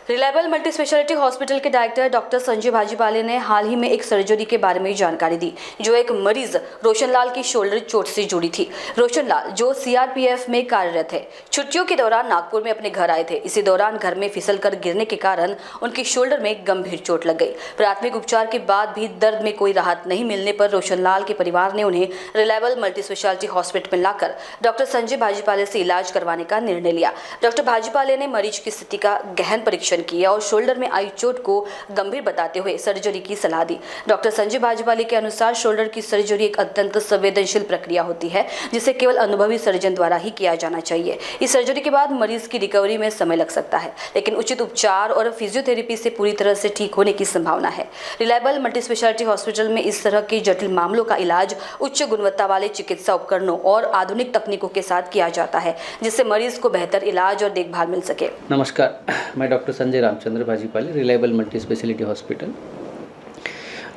Reliable multi speciality hospital के director doctor Sanjay Bhajipale ने हाल ही में एक सर्जरी के बारे में जानकारी दी, जो एक मरीज रोशनलाल की शोल्डर चोट से जुड़ी थी। रोशनलाल जो सीआरपीएफ में कार्यरत है, छुट्टियों के दौरान नागपुर में अपने घर आए थे। इसी दौरान घर में फिसलकर गिरने के कारण उनकी शोल्डर में गंभीर चोट लग गई। प्राथमिक उपचार के बाद भी दर्द में कोई राहत नहीं मिलने पर रोशनलाल के परिवार ने उन्हें रिलायबल मल्टी स्पेशलिटी हॉस्पिटल में लाकर डॉक्टर संजय भाजीपाले से इलाज करवाने का निर्णय लिया। डॉक्टर भाजीपाले ने मरीज की स्थिति का गहन परीक्षण किया और शोल्डर में आई चोट को गंभीर बताते हुए सर्जरी की सलाह दी। डॉक्टर संजय भाजीपाले के अनुसार शोल्डर की सर्जरी एक अत्यंत संवेदनशील प्रक्रिया होती है, जिसे केवल अनुभवी सर्जन द्वारा ही किया जाना चाहिए। इस सर्जरी के बाद मरीज की रिकवरी में समय लग सकता है, लेकिन उचित उपचार और फिजियोथेरेपी से पूरी तरह से ठीक होने की संभावना है। रिलायबल मल्टी स्पेशलिटी हॉस्पिटल में इस तरह के जटिल मामलों का इलाज उच्च गुणवत्ता वाले चिकित्सा उपकरणों और आधुनिक तकनीकों के साथ किया जाता है, जिससे मरीज को बेहतर इलाज और देखभाल मिल सके। नमस्कार, मैं doctor Sanjay Ramchandra Bhajipale, reliable multi speciality hospital.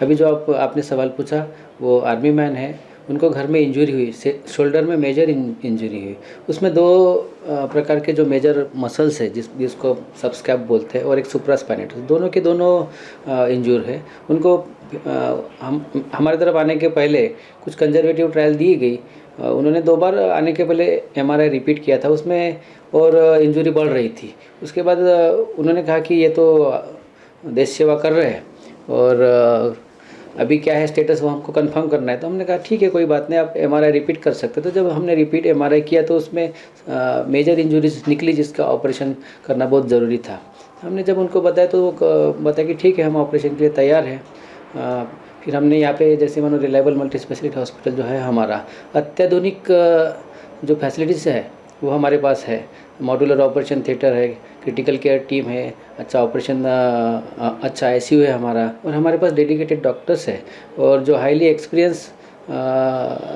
अभी जो आपने सवाल पूछा वो आर्मी मैन है, उनको घर में इंजरी हुई, शोल्डर में मेजर इंजरी हुई। उसमें दो प्रकार के जो मेजर मसल्स है जिसको सबस्कैप बोलते हैं और एक सुप्रास्पाइनेटस, दोनों के दोनों इंजूर है। उनको हमारे तरफ आने के पहले कुछ कंजर्वेटिव ट्रायल दी गई। उन्होंने 2 बार आने के पहले एमआरआई रिपीट किया था, उसमें और इंजरी बढ़ रही थी। उसके बाद उन्होंने कहा कि ये तो देश सेवा कर रहे हैं और अभी क्या है स्टेटस वो हमको कंफर्म करना है। तो हमने कहा ठीक है, कोई बात नहीं, आप एमआरआई रिपीट कर सकते। तो जब हमने रिपीट एमआरआई किया तो उसमें मेजर इंजरीज निकली, जिसका ऑपरेशन करना बहुत ज़रूरी था। हमने जब उनको बताया तो वो बताया कि ठीक है, हम ऑपरेशन के लिए तैयार हैं। फिर हमने यहाँ पे जैसे मानो रिलायबल मल्टी स्पेशलिटी हॉस्पिटल जो है हमारा, अत्याधुनिक जो फैसिलिटीज़ है वो हमारे पास है। मॉड्यूलर ऑपरेशन थिएटर है, क्रिटिकल केयर टीम है, अच्छा ऑपरेशन अच्छा आईसीयू है हमारा, और हमारे पास डेडिकेटेड डॉक्टर्स है और जो हाईली एक्सपीरियंस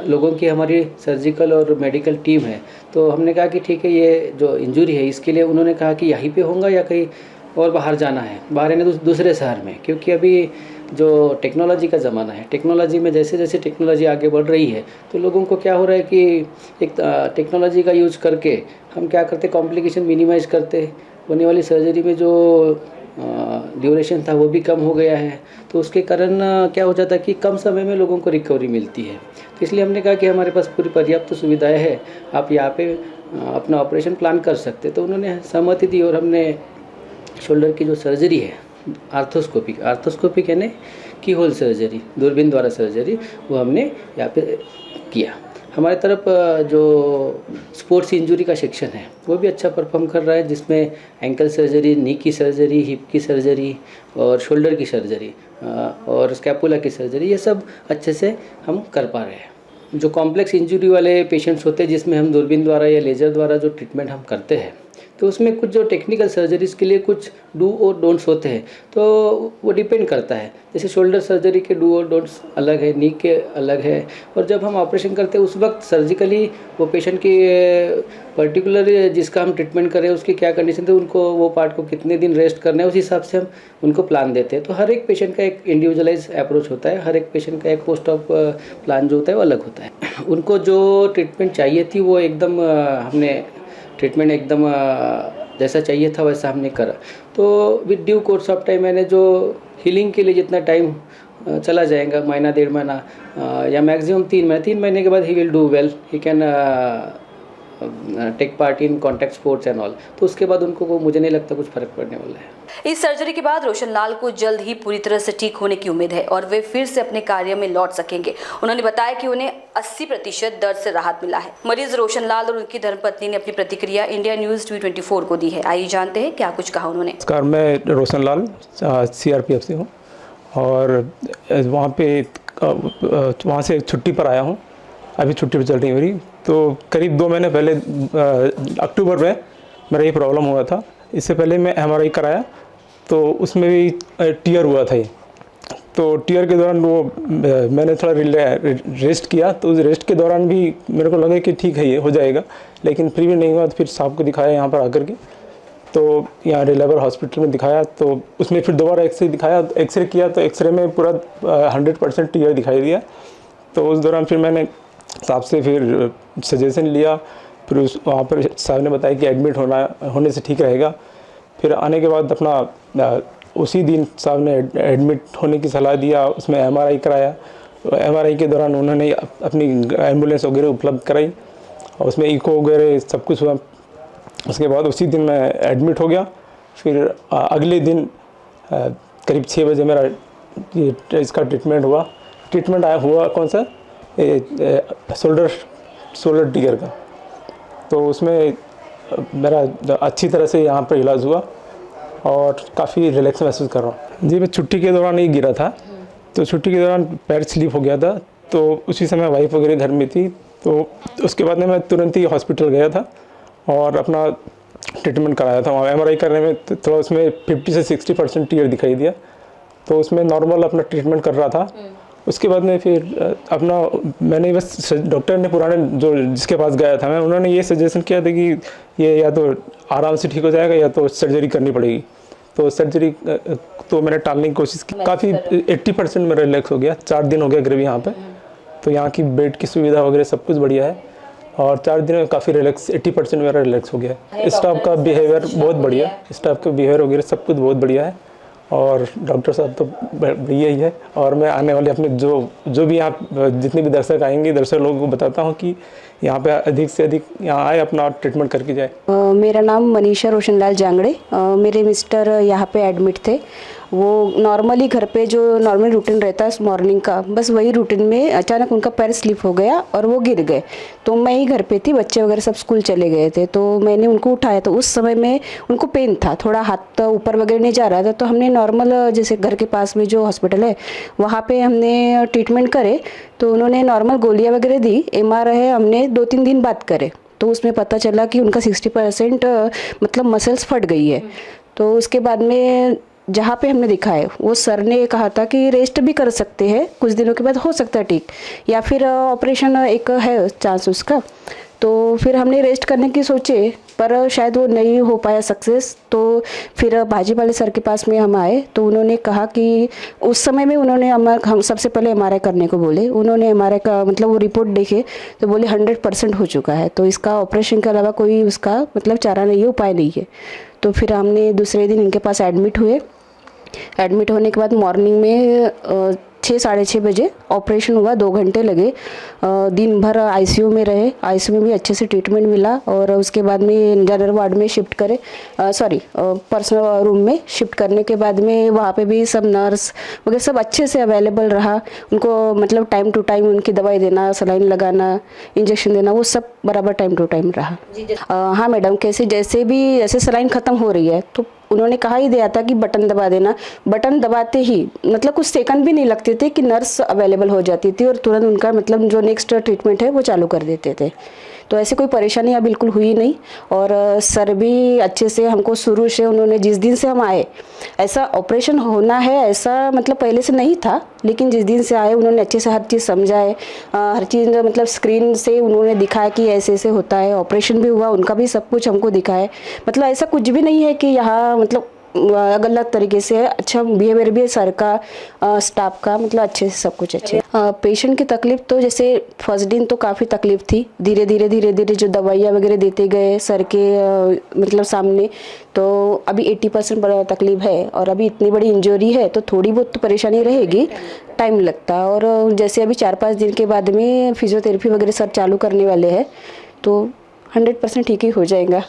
लोगों की हमारी सर्जिकल और मेडिकल टीम है। तो हमने कहा कि ठीक है, ये जो इंजरी है इसके लिए उन्होंने कहा कि यहीं पे होगा या कहीं और बाहर जाना है, बाहर यानी दूसरे शहर में, क्योंकि अभी जो टेक्नोलॉजी का ज़माना है, टेक्नोलॉजी में जैसे जैसे टेक्नोलॉजी आगे बढ़ रही है तो लोगों को क्या हो रहा है कि एक टेक्नोलॉजी का यूज करके हम क्या करते, कॉम्प्लिकेशन मिनिमाइज करते, होने वाली सर्जरी में जो ड्यूरेशन था वो भी कम हो गया है। तो उसके कारण क्या हो जाता है कि कम समय में लोगों को रिकवरी मिलती है। तो इसलिए हमने कहा कि हमारे पास पूरी पर्याप्त सुविधाएँ है, आप यहाँ पे अपना ऑपरेशन प्लान कर सकते। तो उन्होंने सहमति दी और हमने शोल्डर की जो सर्जरी है, आर्थोस्कोपिक यानी की होल सर्जरी, दूरबीन द्वारा सर्जरी, वो हमने यहाँ पे किया। हमारे तरफ जो स्पोर्ट्स इंजरी का सेक्शन है वो भी अच्छा परफॉर्म कर रहा है, जिसमें एंकल सर्जरी, नी की सर्जरी, हिप की सर्जरी और शोल्डर की सर्जरी और स्कैपुला की सर्जरी, ये सब अच्छे से हम कर पा रहे हैं। जो कॉम्प्लेक्स इंजरी वाले पेशेंट्स होते हैं जिसमें हम दूरबीन द्वारा या लेज़र द्वारा जो ट्रीटमेंट हम करते हैं, तो उसमें कुछ जो टेक्निकल सर्जरीज़ के लिए कुछ डू और डोंट्स होते हैं, तो वो डिपेंड करता है। जैसे शोल्डर सर्जरी के डू और डोंट्स अलग है, नी के अलग है, और जब हम ऑपरेशन करते हैं उस वक्त सर्जिकली वो पेशेंट की पर्टिकुलर जिसका हम ट्रीटमेंट करें उसकी क्या कंडीशन है, उनको वो पार्ट को कितने दिन रेस्ट करना है, उस हिसाब से हम उनको प्लान देते हैं। तो हर एक पेशेंट का एक इंडिविजुअलाइज अप्रोच होता है, हर एक पेशेंट का एक पोस्ट ऑफ प्लान जो होता है वो अलग होता है। उनको जो ट्रीटमेंट चाहिए थी वो एकदम हमने ट्रीटमेंट एकदम जैसा चाहिए था वैसा हमने करा। तो with due course of time मैंने जो हीलिंग के लिए जितना टाइम चला जाएगा, महीना 1.5 महीना या मैक्सिमम 3 महीने के बाद he will do well, he can take part in contact sports and all. तो उसके बाद उनको मुझे नहीं लगता कुछ फर्क पड़ने वाला है। इस सर्जरी के बाद रोशनलाल को जल्द ही पूरी तरह से ठीक होने की उम्मीद है और वे फिर से अपने कार्य में लौट सकेंगे। उन्होंने बताया कि उन्हें 80% दर्द से राहत मिला है। मरीज रोशनलाल और उनकी धर्मपत्नी ने अपनी प्रतिक्रिया इंडिया न्यूज 24 को दी है। आइए जानते हैं क्या कुछ कहा उन्होंने। नमस्कार, मैं रोशनलाल सीआरपीएफ से हूँ और वहाँ से छुट्टी पर आया हूँ। अभी छुट्टी पर चल रही है मेरी। तो करीब 2 महीने पहले अक्टूबर में मेरा ये प्रॉब्लम हुआ था। इससे पहले मैं एमआरआई कराया तो उसमें भी टीयर हुआ था ये। तो टीयर के दौरान वो मैंने थोड़ा रेस्ट किया, तो उस रेस्ट के दौरान भी मेरे को लगा कि ठीक है ये हो जाएगा, लेकिन फिर भी नहीं हुआ। तो फिर साहब को दिखाया यहाँ पर आकर के, तो यहाँ रिलायबल हॉस्पिटल में दिखाया। तो उसमें फिर दोबारा एक्सरे दिखाया, एक्सरे किया तो एक्सरे में पूरा 100% टीयर दिखाई दिया। तो उस दौरान फिर मैंने साहब से फिर सजेशन लिया। फिर वहाँ पर साहब ने बताया कि एडमिट होने से ठीक रहेगा। फिर आने के बाद अपना उसी दिन साहब ने एडमिट होने की सलाह दिया, उसमें MRI कराया। MRI के दौरान उन्होंने अपनी एम्बुलेंस वगैरह उपलब्ध कराई और उसमें इको वगैरह सब कुछ हुआ। उसके बाद उसी दिन मैं एडमिट हो गया। फिर अगले दिन करीब 6 बजे मेरा ये इसका ट्रीटमेंट हुआ। ट्रीटमेंट हुआ कौन सा, शोल्डर ट्रिगर का। तो उसमें मेरा अच्छी तरह से यहाँ पर इलाज हुआ और काफ़ी रिलैक्स महसूस कर रहा हूँ। जी, मैं छुट्टी के दौरान ही गिरा था, तो छुट्टी के दौरान पैर स्लिप हो गया था। तो उसी समय वाइफ वगैरह घर में थी, तो उसके बाद में मैं तुरंत ही हॉस्पिटल गया था और अपना ट्रीटमेंट कराया था। वहाँ MRI करने में थोड़ा उसमें 50 से 60% टीयर दिखाई दिया, तो उसमें नॉर्मल अपना ट्रीटमेंट कर रहा था। उसके बाद में फिर अपना मैंने बस डॉक्टर ने पुराने जो जिसके पास गया था मैं, उन्होंने ये सजेशन किया था कि ये या तो आराम से ठीक हो जाएगा या तो सर्जरी करनी पड़ेगी। तो सर्जरी तो मैंने टालने की कोशिश की। काफ़ी 80% मेरा रिलैक्स हो गया। 4 दिन हो गया करीब यहाँ पे, तो यहाँ की बेड की सुविधा वगैरह सब कुछ बढ़िया है और 4 दिन में काफ़ी रिलैक्स 80% मेरा रिलैक्स हो गया है। स्टाफ का बिहेवियर बहुत बढ़िया, स्टाफ का बिहेवियर वगैरह सब कुछ बहुत बढ़िया है और डॉक्टर साहब तो बढ़िया ही है। और मैं आने वाले अपने जो भी यहाँ जितने भी दर्शक आएंगे, दर्शक लोगों को बताता हूँ कि यहाँ पे अधिक से अधिक यहाँ आए, अपना ट्रीटमेंट करके जाए। मेरा नाम मनीषा रोशनलाल जांगड़े। मेरे मिस्टर यहाँ पे एडमिट थे। वो नॉर्मली घर पे जो नॉर्मल रूटीन रहता है मॉर्निंग का, बस वही रूटीन में अचानक उनका पैर स्लिप हो गया और वो गिर गए। तो मैं ही घर पे थी, बच्चे वगैरह सब स्कूल चले गए थे, तो मैंने उनको उठाया। तो उस समय में उनको पेन था, थोड़ा हाथ ऊपर वगैरह नहीं जा रहा था। तो हमने नॉर्मल जैसे घर के पास में जो हॉस्पिटल है वहाँ पे हमने ट्रीटमेंट करे। तो उन्होंने नॉर्मल गोलियाँ वगैरह दी। MRI हमने 2-3 दिन बाद करे, तो उसमें पता चला कि उनका 60% मतलब मसल्स फट गई है। तो उसके बाद में जहाँ पे हमने दिखाए वो सर ने कहा था कि रेस्ट भी कर सकते हैं, कुछ दिनों के बाद हो सकता है ठीक, या फिर ऑपरेशन एक है चांस उसका। तो फिर हमने रेस्ट करने की सोचे, पर शायद वो नहीं हो पाया सक्सेस। तो फिर भाजीपाले सर के पास में हम आए, तो उन्होंने कहा कि उस समय में उन्होंने हम सबसे पहले MRI करने को बोले। उन्होंने MRI का मतलब वो रिपोर्ट देखे तो बोले 100% हो चुका है, तो इसका ऑपरेशन के अलावा कोई उसका मतलब चारा नहीं है, उपाय नहीं है। तो फिर हमने दूसरे दिन इनके पास एडमिट हुए। एडमिट होने के बाद मॉर्निंग में 6-6:30 बजे ऑपरेशन हुआ। 2 घंटे लगे। दिन भर ICU में रहे। ICU में भी अच्छे से ट्रीटमेंट मिला और उसके बाद में जनरल वार्ड में शिफ्ट करे, पर्सनल रूम में शिफ्ट करने के बाद में वहाँ पे भी सब नर्स वगैरह सब अच्छे से अवेलेबल रहा। उनको मतलब टाइम टू टाइम उनकी दवाई देना, सलाइन लगाना, इंजेक्शन देना, वो सब बराबर टाइम टू टाइम रहा। हाँ मैडम, जैसे सलाइन ख़त्म हो रही है तो उन्होंने कहा ही दिया था कि बटन दबा देना। बटन दबाते ही मतलब कुछ सेकंड भी नहीं लगते थे कि नर्स अवेलेबल हो जाती थी और तुरंत उनका मतलब जो नेक्स्ट ट्रीटमेंट है वो चालू कर देते थे। तो ऐसी कोई परेशानी यहाँ बिल्कुल हुई नहीं। और सर भी अच्छे से हमको शुरू से उन्होंने जिस दिन से हम आए ऐसा ऑपरेशन होना है ऐसा मतलब पहले से नहीं था, लेकिन जिस दिन से आए उन्होंने अच्छे से हर चीज़ समझाए, हर चीज़ मतलब स्क्रीन से उन्होंने दिखाया कि ऐसे ऐसे होता है। ऑपरेशन भी हुआ, उनका भी सब कुछ हमको दिखाए। मतलब ऐसा कुछ भी नहीं है कि यहाँ मतलब गलत तरीके से। अच्छा बिहेवियर भी है सर का, स्टाफ का, मतलब अच्छे से सब कुछ अच्छे। पेशेंट की तकलीफ़ तो जैसे फर्स्ट दिन तो काफ़ी तकलीफ़ थी। धीरे धीरे जो दवाइयाँ वगैरह देते गए सर के मतलब सामने, तो अभी 80% तकलीफ है। और अभी इतनी बड़ी इंजरी है तो थोड़ी बहुत तो परेशानी रहेगी, टाइम लगता है। और जैसे अभी 4-5 दिन के बाद में फिजियोथेरेपी वगैरह सर चालू करने वाले हैं, तो 100% ठीक ही हो जाएगा।